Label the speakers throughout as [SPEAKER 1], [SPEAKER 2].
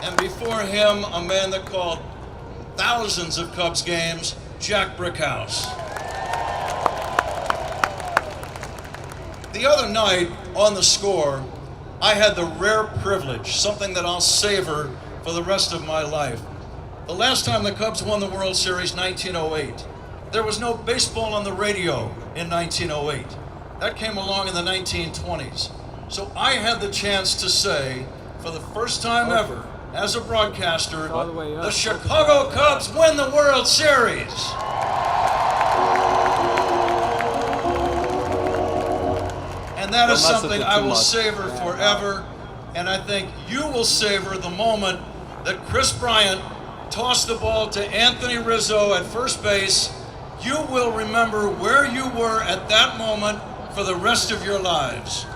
[SPEAKER 1] And before him, a man that called thousands of Cubs games, Jack Brickhouse. The other night on The Score, I had the rare privilege, something that I'll savor for the rest of my life. The last time the Cubs won the World Series, 1908. There was no baseball on the radio in 1908. That came along in the 1920s. So I had the chance to say, for the first time ever, as a broadcaster, the Chicago Cubs win the World Series. And that is something I will savor forever, and I think you will savor the moment that Chris Bryant tossed the ball to Anthony Rizzo at first base. You will remember where you were at that moment for the rest of your lives.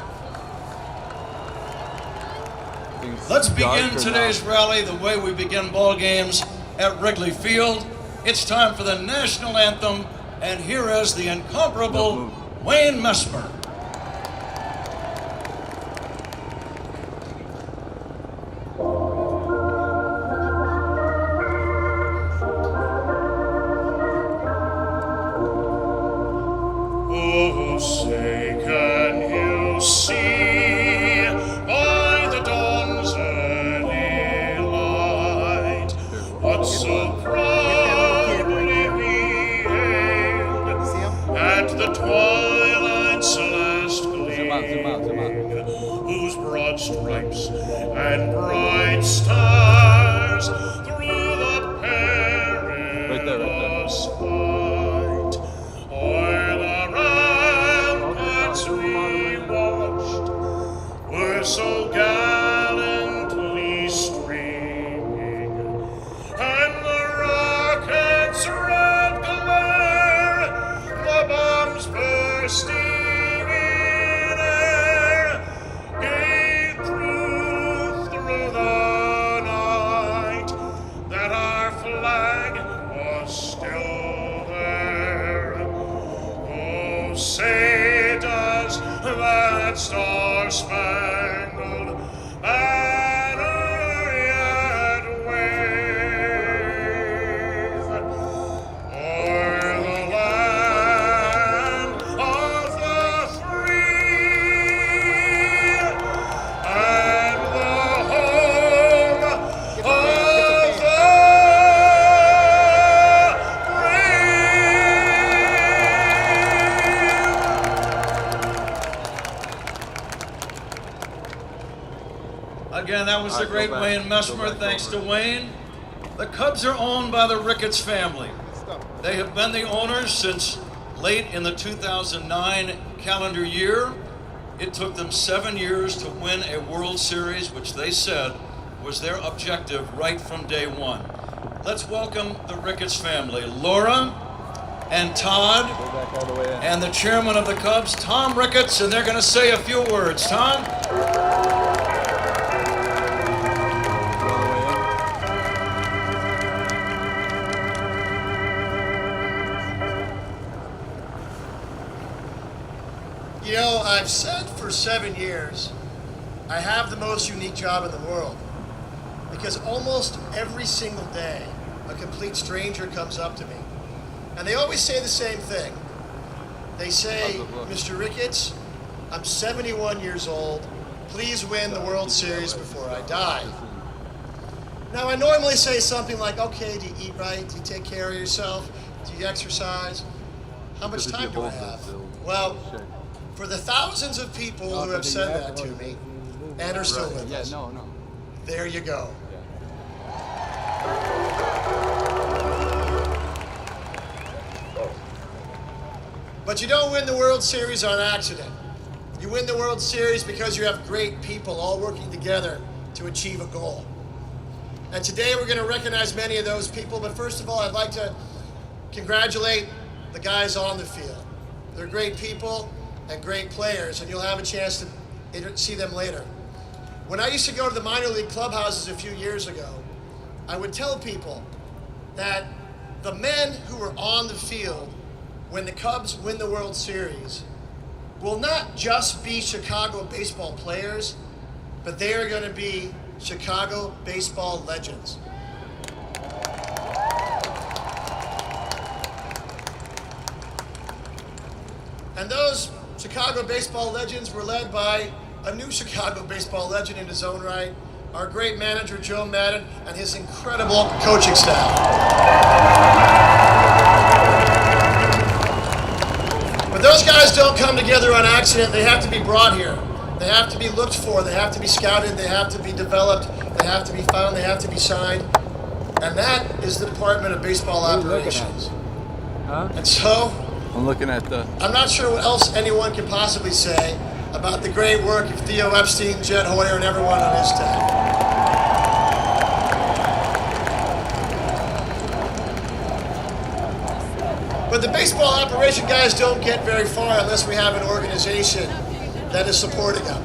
[SPEAKER 1] Let's begin today's rally the way we begin ball games at Wrigley Field. It's time for the national anthem, and here is the incomparable Wayne Messmer.
[SPEAKER 2] Oh, say can you see by the dawn's early light what so proudly we hailed at the twilight's last gleam, whose broad stripes and bright stars through the perilous fight o'er the ramparts we watched were so gallantly streaming, and the rockets' red glare, the bombs bursting in air, gave proof through the night that our flag was still there. Oh, say does that star-spangled banner yet wave o'er the land of the free and the home of the
[SPEAKER 1] Again, that was the great Wayne Messmer. Thanks to Wayne. The Cubs are owned by the Ricketts family. They have been the owners since late in the 2009 calendar year. It took them 7 years to win a World Series, which they said was their objective right from day one. Let's welcome the Ricketts family, Laura and Todd, and the chairman of the Cubs, Tom Ricketts, and they're going to say a few words. Tom?
[SPEAKER 3] You know, I've said for 7 years, I have the most unique job in the world, because almost every single day, a complete stranger comes up to me, and they always say the same thing. They say, Mr. Ricketts, I'm 71 years old, please win the World Series before I die. Now, I normally say something like, okay, do you eat right? Do you take care of yourself? Do you exercise? How much time do I have? Well, for the thousands of people who have said that to me and are still with us, there you go. But you don't win the World Series on accident. You win the World Series because you have great people all working together to achieve a goal. And today we're going to recognize many of those people, but first of all, I'd like to congratulate the guys on the field. They're great people and great players, and you'll have a chance to see them later. When I used to go to the minor league clubhouses a few years ago, I would tell people that the men who were on the field when the Cubs win the World Series will not just be Chicago baseball players, but they are going to be Chicago baseball legends. And those Chicago baseball legends were led by a new Chicago baseball legend in his own right, our great manager, Joe Madden, and his incredible coaching staff. But those guys don't come together on accident. They have to be brought here. They have to be looked for. They have to be scouted. They have to be developed. They have to be found. They have to be signed. And that is the Department of Baseball Operations.
[SPEAKER 4] Huh?
[SPEAKER 3] And so,
[SPEAKER 4] I'm looking at the...
[SPEAKER 3] I'm not sure what else anyone can possibly say about the great work of Theo Epstein, Jed Hoyer, and everyone on his staff. But the baseball operation guys don't get very far unless we have an organization that is supporting them.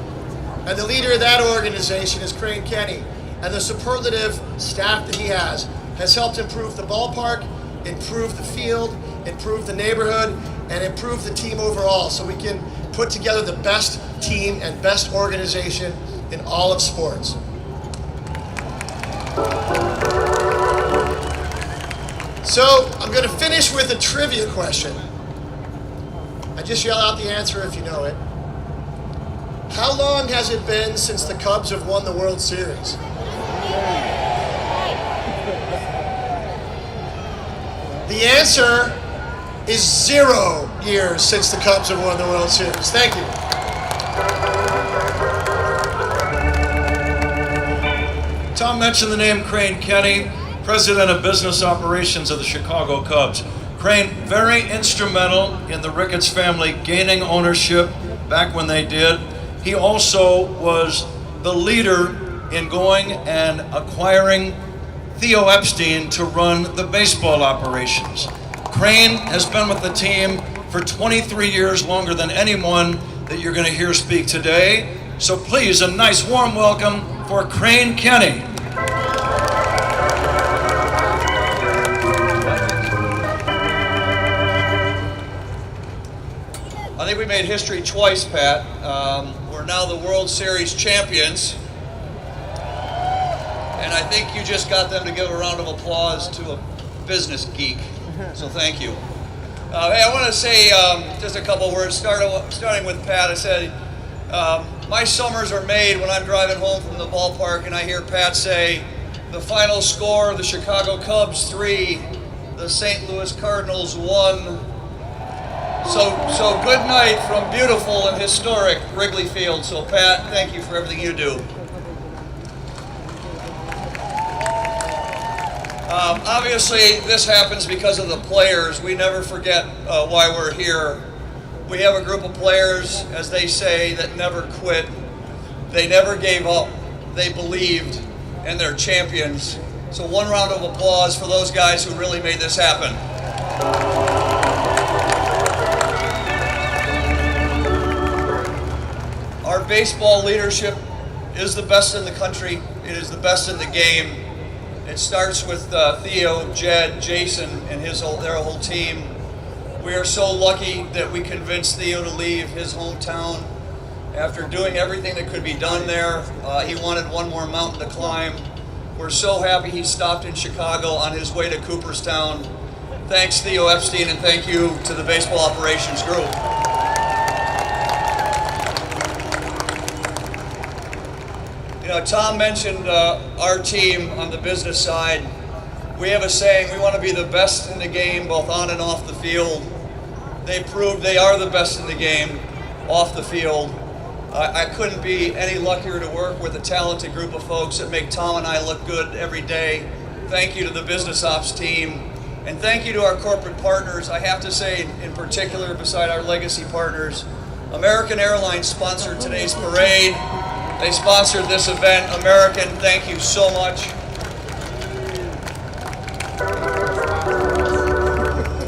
[SPEAKER 3] And the leader of that organization is Crane Kenny. And the superlative staff that he has helped improve the ballpark, improve the field, improve the neighborhood, and improve the team overall so we can put together the best team and best organization in all of sports. So I'm going to finish with a trivia question. I just yell out the answer if you know it. How long has it been since the Cubs have won the World Series? The answer is 0 years since the Cubs have won the World Series. Thank you.
[SPEAKER 1] Tom mentioned the name Crane Kenny, President of Business Operations of the Chicago Cubs. Crane, very instrumental in the Ricketts family gaining ownership back when they did. He also was the leader in going and acquiring Theo Epstein to run the baseball operations. Crane has been with the team for 23 years, longer than anyone that you're going to hear speak today. So please, a nice warm welcome for Crane Kenny.
[SPEAKER 5] I think we made history twice, Pat. We're now the World Series champions. And I think you just got them to give a round of applause to a business geek. So thank you. Hey, I want to say just a couple words, starting with Pat. I said, my summers are made when I'm driving home from the ballpark and I hear Pat say, the final score, the Chicago Cubs 3, the St. Louis Cardinals 1. So good night from beautiful and historic Wrigley Field. So Pat, thank you for everything you do. Obviously, this happens because of the players. We never forget why we're here. We have a group of players, as they say, that never quit. They never gave up. They believed, and they're champions. So one round of applause for those guys who really made this happen. Our baseball leadership is the best in the country. It is the best in the game. It starts with Theo, Jed, Jason, and their whole team. We are so lucky that we convinced Theo to leave his hometown. After doing everything that could be done there, he wanted one more mountain to climb. We're so happy he stopped in Chicago on his way to Cooperstown. Thanks, Theo Epstein, and thank you to the baseball operations group. You know, Tom mentioned our team on the business side. We have a saying, we want to be the best in the game, both on and off the field. They proved they are the best in the game, off the field. I couldn't be any luckier to work with a talented group of folks that make Tom and I look good every day. Thank you to the business ops team. And thank you to our corporate partners. I have to say, in particular, beside our legacy partners, American Airlines sponsored today's parade. They sponsored this event. American, thank you so much.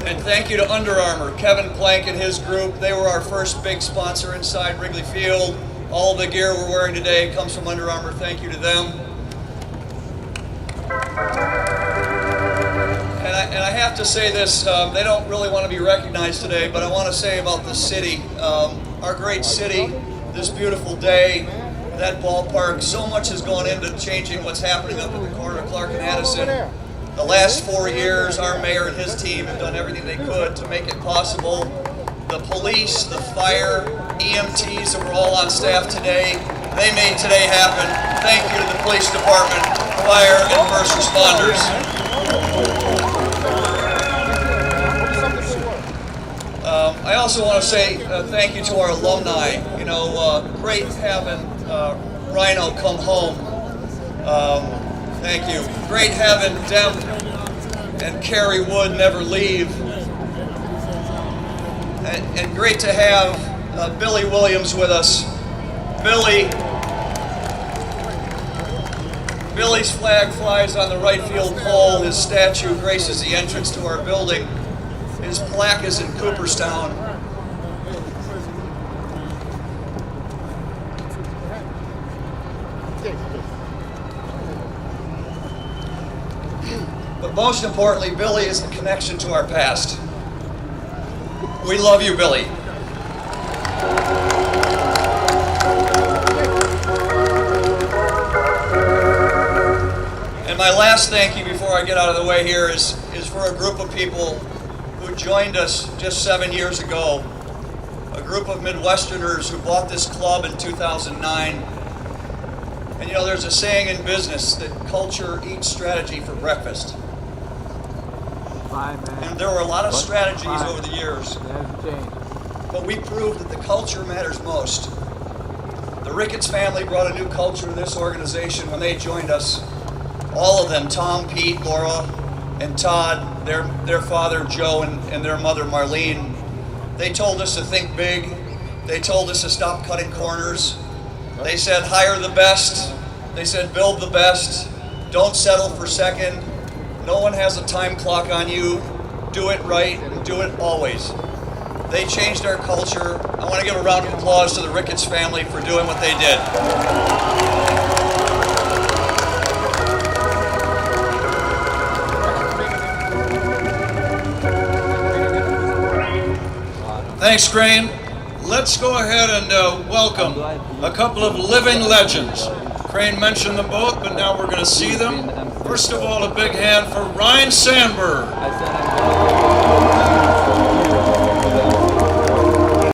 [SPEAKER 5] And thank you to Under Armour, Kevin Plank and his group. They were our first big sponsor inside Wrigley Field. All the gear we're wearing today comes from Under Armour. Thank you to them. And I have to say this, they don't really want to be recognized today, but I want to say about the city, our great city, this beautiful day. that ballpark. So much has gone into changing what's happening up in the corner of Clark and Addison. The last 4 years, our mayor and his team have done everything they could to make it possible. The police, the fire, EMTs that were all on staff today, they made today happen. Thank you to the police department, fire, and first responders. I also want to say thank you to our alumni. You know, great having Rhino come home. Thank you. Great having Deb and Carrie Wood never leave. And great to have Billy Williams with us. Billy's flag flies on the right field pole. His statue graces the entrance to our building. His plaque is in Cooperstown. But most importantly, Billy is the connection to our past. We love you, Billy. And my last thank you before I get out of the way here is for a group of people who joined us just 7 years ago. A group of Midwesterners who bought this club in 2009. And you know, there's a saying in business that culture eats strategy for breakfast. And there were a lot of strategies over the years. But we proved that the culture matters most. The Ricketts family brought a new culture to this organization when they joined us. All of them, Tom, Pete, Laura, and Todd, their father, Joe, and their mother, Marlene, they told us to think big. They told us to stop cutting corners. They said, hire the best. They said, build the best. Don't settle for second. No one has a time clock on you. Do it right and do it always. They changed our culture. I want to give a round of applause to the Ricketts family for doing what they did.
[SPEAKER 1] Thanks, Crane. Let's go ahead and welcome a couple of living legends. Crane mentioned them both, but now we're going to see them. First of all, a big hand for Ryan Sandberg.